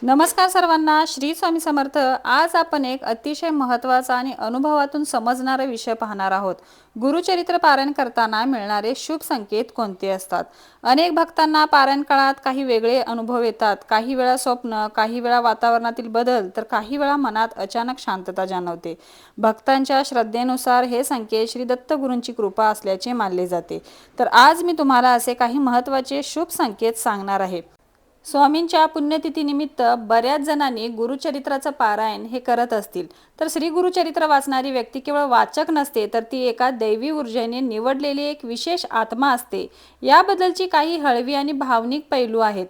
नमस्कार सर्वांना, श्री स्वामी समर्थ। आज आपण एक अतिशय महत्त्वाचा आणि अनुभवातून समजणारा विषय पाहणार आहोत। गुरुचरित्र पारायण करताना मिळणारे शुभ संकेत कोणते असतात। अनेक भक्तांना पारायण काळात काही वेगळे अनुभव येतात। काही वेळा स्वप्न, काही वेळा वातावरणातील बदल, तर काही वेळा मनात अचानक शांतता जाणवते। भक्तांच्या श्रद्धेनुसार हे संकेत श्री दत्तगुरूंची कृपा असल्याचे मानले जाते। तर आज मी तुम्हाला असे काही महत्त्वाचे शुभ संकेत सांगणार आहे। स्वामींच्या पुण्यतिथीनिमित्त बऱ्याच जणांनी गुरुचरित्राचं पारायण हे करत असतील, तर श्री गुरुचरित्र वाचणारी व्यक्ती केवळ वाचक नसते, तर ती एका दैवी ऊर्जेने निवडलेली एक विशेष आत्मा असते। याबद्दलची काही हळवी आणि भावनिक पैलू आहेत।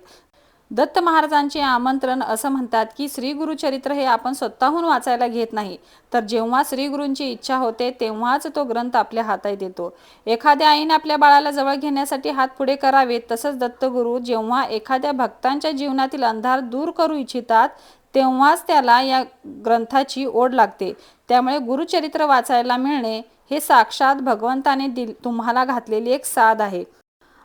दत्त महाराजांचे आमंत्रण असं म्हणतात की श्री गुरुचरित्र हे आपण स्वतःहून वाचायला घेत नाही, तर जेव्हा श्री गुरूंची इच्छा होते तेव्हाच तो ग्रंथ आपल्या हातात येतो। एखाद्या आईने आपल्या बाळाला जवळ घेण्यासाठी हात पुढे करावेत, तसंच दत्तगुरू जेव्हा एखाद्या भक्तांच्या जीवनातील अंधार दूर करू इच्छितात तेव्हाच त्याला या ग्रंथाची ओढ लागते। त्यामुळे गुरुचरित्र वाचायला मिळणे हे साक्षात भगवंताने तुम्हाला घातलेली एक साथ आहे।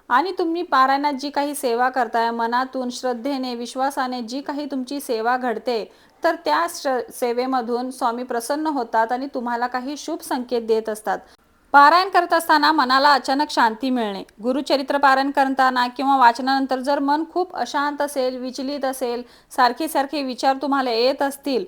आणि तुम्ही पारायणात जी काही सेवा करताय, मनातून श्रद्धेने विश्वासाने जी काही तुमची सेवा घडते, तर त्या सेवेमधून स्वामी प्रसन्न होतात आणि तुम्हाला काही शुभ संकेत देत असतात। पारायण करत असताना मनाला अचानक शांती मिळणे। गुरुचरित्र पारायण करताना किंवा वाचनानंतर जर मन खूप अशांत असेल, विचलित असेल, सारखे सारखे विचार तुम्हाला येत असतील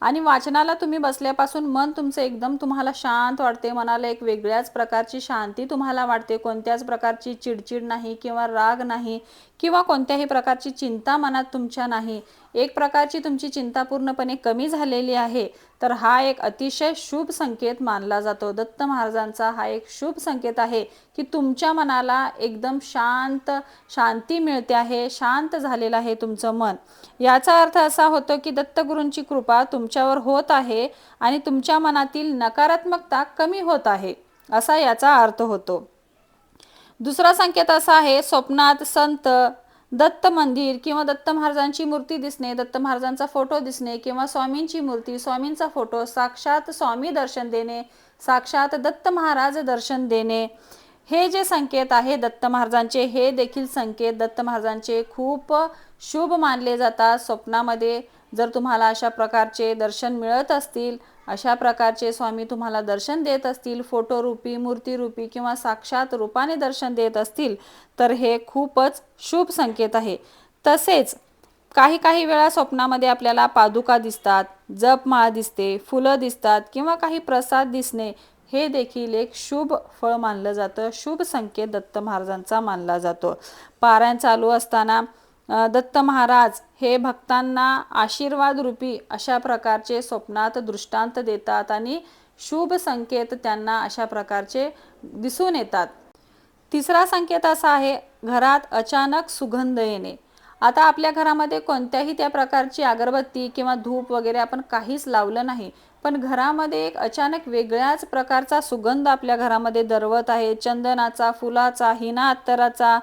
आणि वाचनाला तुम्ही बसल्यापासून मन तुमचं एकदम तुम्हाला शांत वाटते, मनाला एक वेगळ्याच प्रकारची शांती तुम्हाला वाटते, कोणत्याच प्रकारची चिडचिड नाही किंवा राग नाही किंवा कोणत्याही प्रकारची चिंता मनात तुमच्या नाही, एक प्रकारची तुमची चिंता पूर्णपणे कमी झालेली आहे, तर हा एक अतिशय शुभ संकेत मानला जातो। दत्त महाराजांचा हा एक शुभ संकेत आहे की तुमच्या मनाला एकदम शांती मिळते आहे, शांत झालेलं आहे तुमचं मन। याचा अर्थ असा होतो की दत्तगुरूंची कृपा तुमच्यावर होत आहे आणि तुमच्या मनातील नकारात्मकता कमी होत आहे, असा याचा अर्थ होतो। दुसरा संकेत असा आहे, स्वप्नात संत, दत्त मंदिर किंवा दत्त महाराजांची मूर्ती दिसणे, दत्त महाराजांचा फोटो दिसणे किंवा स्वामींची मूर्ती, स्वामींचा फोटो, साक्षात स्वामी दर्शन देणे, साक्षात दत्त महाराज दर्शन देणे, हे जे संकेत आहे दत्त महाराजांचे, हे देखील संकेत दत्त महाराजांचे खूप शुभ मानले जातात। स्वप्नामध्ये जर तुम्हाला अशा प्रकारचे दर्शन मिळत असतील, अशा प्रकारचे स्वामी तुम्हाला दर्शन देत असतील, फोटो रूपी, मूर्ती रूपी किंवा साक्षात रूपाने दर्शन देत असतील, तर हे खूपच शुभ संकेत आहे। तसेच काही वेळा स्वप्नामध्ये आपल्याला पादुका दिसतात, जपमाळ दिसते, फुलं दिसतात किंवा काही प्रसाद दिसणे, हे देखील एक शुभ फळ मानलं जातं, शुभ संकेत दत्त महाराजांचा मानला जातो। पारायण चालू असताना दत्त महाराज हे भक्तांना आशीर्वाद रूपी अशा प्रकारचे स्वप्नात दृष्टांत देतात आणि शुभ संकेत त्यांना अशा प्रकारचे दिसून येतात। तिसरा संकेत असा आहे, घरात अचानक सुगंध येणे। आता आपल्या घरामध्ये कोणत्याही त्या प्रकारची अगरबत्ती किंवा धूप वगैरे आपण काहीच लावलं नाही, पण घरामध्ये एक अचानक वेगळ्याच प्रकारचा सुगंध आपल्या घरामध्ये दरवत आहे। चंदनाचा, फुलाचा, हिना अत्तराचा,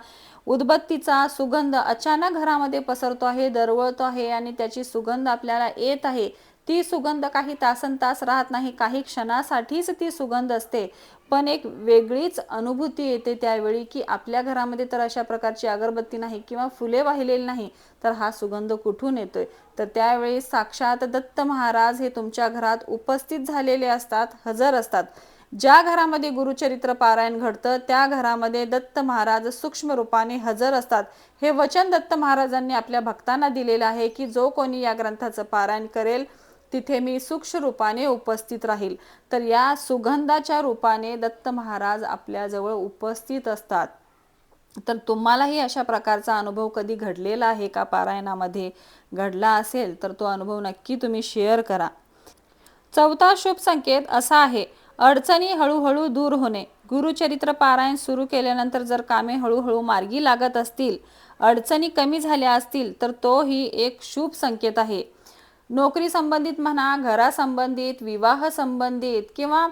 उदबत्तीचा सुगंध अचानक घरामध्ये पसरतो आहे, दरवळतो आहे आणि त्याची सुगंध आपल्याला येत आहे। ती सुगंध काही तासनतास राहत नाही, काही क्षणासाठीच ती सुगंध असते, पण एक वेगळीच अनुभूती येते त्यावेळी की आपल्या घरामध्ये तर अशा प्रकारची अगरबत्ती नाही किंवा फुले वाहिलेली नाही, तर हा सुगंध कुठून येतोय? तर त्यावेळी साक्षात दत्त महाराज हे तुमच्या घरात उपस्थित झालेले असतात, हजर असतात। ज्या घरामध्ये गुरुचरित्र पारायण घडतं त्या घरामध्ये दत्त महाराज सूक्ष्म रूपाने हजर असतात। हे वचन दत्त महाराजांनी आपल्या भक्तांना दिलेलं आहे की जो कोणी या ग्रंथाचं पारायण करेल तिथे मी सूक्ष्म रूपाने उपस्थित राहील। तर या सुगंधाच्या रूपाने दत्त महाराज आपल्याजवळ उपस्थित असतात। तर तुम्हालाही अशा प्रकारचा अनुभव कधी घडलेला आहे का? पारायणामध्ये घडला असेल तर तो अनुभव नक्की तुम्ही शेअर करा। चौथा शुभ संकेत असा आहे, अडचणी हळूहळू दूर होणे। गुरुचरित्र पारायण सुरू केल्यानंतर जर कामे हळूहळू मार्गी लागत असतील, अडचणी कमी झाल्या असतील, तर तोही एक शुभ संकेत आहे। नोकरी संबंधित म्हणा, घरासंबंधित, विवाह संबंधित किंवा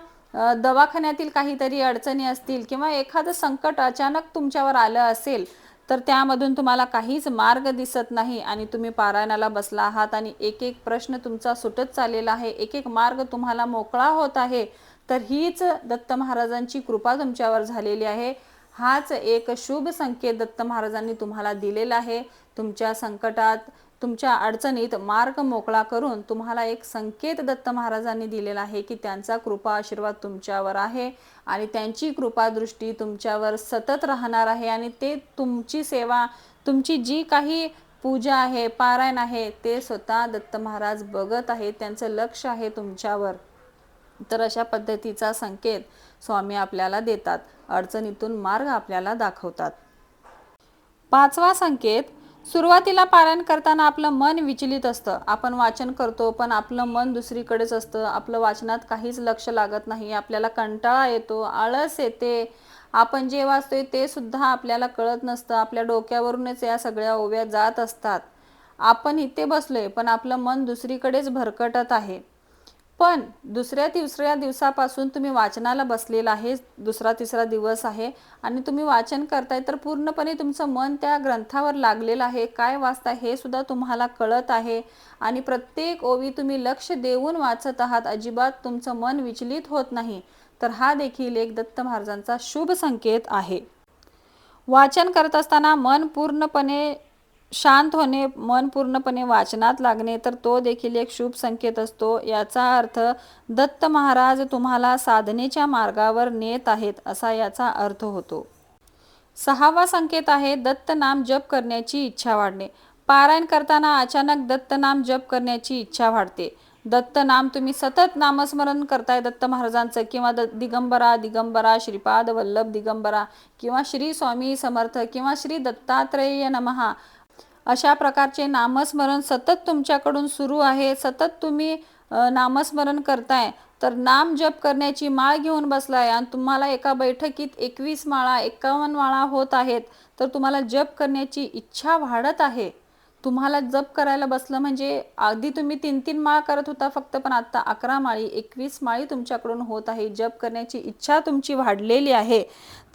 दवाखान्यातील काहीतरी अडचणी असतील किंवा एखादं संकट अचानक तुमच्यावर आलं असेल, तर त्यामधून तुम्हाला काहीच मार्ग दिसत नाही आणि तुम्ही पारायणाला बसला आहात आणि एक एक प्रश्न तुमचा सुटत चाललेला आहे, एक एक मार्ग तुम्हाला मोकळा होत आहे, तर हीच दत्त महाराजांची कृपा तुमच्यावर झालेली आहे। हाच एक शुभ संकेत दत्त महाराजांनी तुम्हाला दिलेला आहे। तुमच्या संकटात तुमच्या अडचणीत मार्ग मोकळा करून तुम्हाला एक संकेत दत्त महाराजांनी दिलेला आहे की त्यांचा कृपा आशीर्वाद तुमच्यावर आहे आणि त्यांची कृपा दृष्टी तुमच्यावर सतत राहणार आहे आणि ते तुमची सेवा, तुमची जी काही पूजा आहे, पारायण आहे, ते स्वतः दत्त महाराज बघत आहेत, त्यांचं लक्ष आहे तुमच्यावर. तर अशा पद्धतीचा संकेत स्वामी आपल्याला देतात, अडचणीतून मार्ग आपल्याला दाखवतात. 5वा संकेत, सुरुवातीला पारायण करताना आपलं मन विचलित असतं. आपण वाचन करतो पण आपलं मन दुसरीकडेच असतं, आपलं वाचनात काहीच लक्ष लागत नाही, आपल्याला कंटाळा येतो, आळस येते, आपण जे वाचतोय ते सुद्धा आपल्याला कळत नसतं, आपल्या डोक्यावरूनच या सगळ्या ओव्या जात असतात. आपण इथे बसलोय पण आपलं मन दुसरीकडेच भरकटत आहे. पण दुसऱ्या तिसऱ्या दिवसापासून तुम्ही वाचनाला बसलेला आहे, दुसरा तिसरा दिवस आहे आणि तुम्ही वाचन करताय, तर पूर्णपणे तुमचं मन त्या ग्रंथावर लागलेलं आहे, काय वाचताय हे सुद्धा तुम्हाला कळत आहे आणि प्रत्येक ओवी तुम्ही लक्ष देऊन वाचत आहात, अजिबात तुमचं मन विचलित होत नाही. तर हा देखील एक दत्त महाराजांचा शुभ संकेत आहे. वाचन करत असताना मन पूर्णपणे शांत होणे, मन पूर्णपणे वाचनात लागणे, तर तो देखील एक शुभ संकेत असतो. याचा अर्थ दत्त महाराज तुम्हाला साधनेच्या मार्गावर नेत आहेत असा याचा अर्थ होतो. 6वा संकेत आहे दत्त नाम जप करण्याची इच्छा वाढणे. पारायण करताना अचानक दत्त नाम जप करण्याची इच्छा वाढते. दत्त नाम तुम्ही सतत नामस्मरण करताय दत्त महाराजांचं, किंवा दिगंबरा दिगंबरा, श्रीपाद वल्लभ दिगंबरा, किंवा श्री स्वामी समर्थ, किंवा श्री दत्तात्रेय नमः, अशा प्रकारचे नामस्मरण सतत तुमच्याकडून सुरू आहे, सतत तुम्ही नामस्मरण करताय, तर नाम जप करण्याची माळ घेऊन बसलाय आणि तुम्हाला एका बैठकीत 21 माळा 51 माळा होत आहेत, तर तुम्हाला जप करण्याची इच्छा वाढत आहे. तुम्हाला जप करायला बसलं म्हणजे आधी तुम्ही 3-3 माळ करत होता फक्त, पण आता 11 माळी 21 माळी तुमच्याकडून होत आहे, जप करण्याची इच्छा तुमची वाढलेली आहे.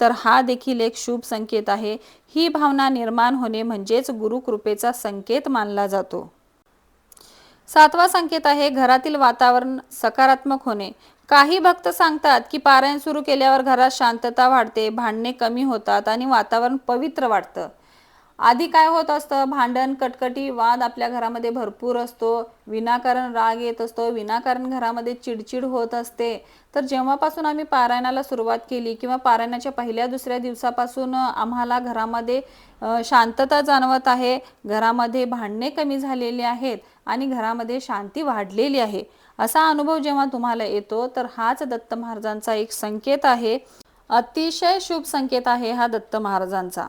तर हा देखील एक शुभ संकेत आहे. ही भावना निर्माण होणे म्हणजेच गुरुकृपेचा संकेत मानला जातो. 7वा संकेत आहे घरातील वातावरण सकारात्मक होणे. काही भक्त सांगतात की पारायण सुरू केल्यावर घरात शांतता वाढते, भांडणे कमी होतात आणि वातावरण पवित्र वाटतं. आधी काय होत असतं, भांडण, कटकटी, वाद आपल्या घरामध्ये भरपूर असतो, विनाकारण राग येत असतो, विनाकारण घरामध्ये चिडचिड होत असते. तर जेव्हापासून आम्ही पारायणाला सुरुवात केली किंवा पारायणाच्या पहिल्या दुसऱ्या दिवसापासून आम्हाला घरामध्ये शांतता जाणवत आहे, घरामध्ये भांडणे कमी झालेली आहेत आणि घरामध्ये शांती वाढलेली आहे, असा अनुभव जेव्हा तुम्हाला येतो, तर हाच दत्त महाराजांचा एक संकेत आहे. अतिशय शुभ संकेत आहे हा दत्त महाराजांचा.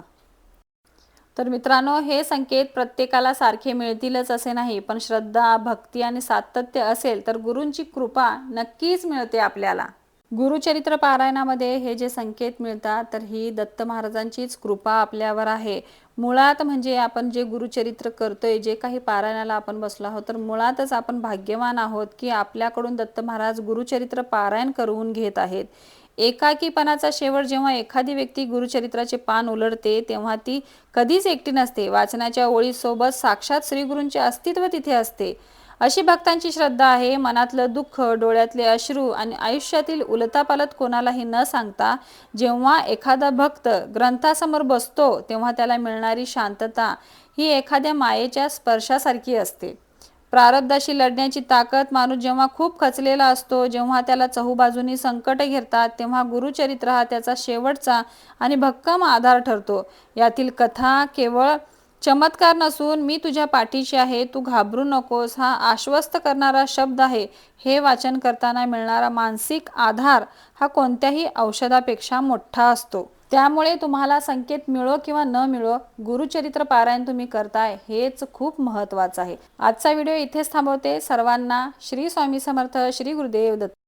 तर मित्रांनो, हे संकेत प्रत्येकाला सारखे मिळतीलच असे नाही, पण श्रद्धा, भक्ती आणि सातत्य असेल तर गुरूंची कृपा नक्कीच मिळते आपल्याला. गुरुचरित्र पारायणामध्ये हे जे संकेत मिळतात, तर ही दत्त महाराजांचीच कृपा आपल्यावर आहे. मुळात म्हणजे आपण जे गुरुचरित्र करतोय, जे काही पारायणाला आपण बसलो आहोत, तर मुळातच आपण भाग्यवान आहोत की आपल्याकडून दत्त महाराज गुरुचरित्र पारायण करून घेत आहेत. एकाकीपणाचा शेवट जेव्हा एखादी व्यक्ती गुरुचरित्राचे पान उलटते, तेव्हा ती कधीच एकटी नसते. वाचनाच्या ओळीसोबत साक्षात श्रीगुरूंचे अस्तित्व तिथे असते, अशी भक्तांची श्रद्धा आहे. मनातलं दुःख, डोळ्यातले अश्रू आणि आयुष्यातील उलतापालत कोणालाही न सांगता जेव्हा एखादा भक्त ग्रंथासमोर बसतो, तेव्हा त्याला मिळणारी शांतता ही एखाद्या मायेच्या स्पर्शासारखी असते. प्रारब्धाशी लढण्याची ताकद माणूस जेव्हा खूप खचलेला असतो, जेव्हा त्याला चहूबाजूनी संकट घेतात, तेव्हा गुरुचरित्र हा त्याचा शेवटचा आणि भक्कम आधार ठरतो. यातील कथा केवळ चमत्कार नसून मी तुझ्या पाठीशी आहे, तू घाबरू नकोस, हा आश्वस्त करणारा शब्द आहे. हे वाचन करताना मिळणारा मानसिक आधार हा कोणत्याही औषधापेक्षा मोठा असतो. त्यामुळे तुम्हाला संकेत मिळो किंवा न मिळो, गुरुचरित्र पारायण तुम्ही करताय हेच खूप महत्त्वाचं आहे. आजचा व्हिडिओ इथेच थांबवते. सर्वांना श्री स्वामी समर्थ. श्री गुरुदेव दत्त.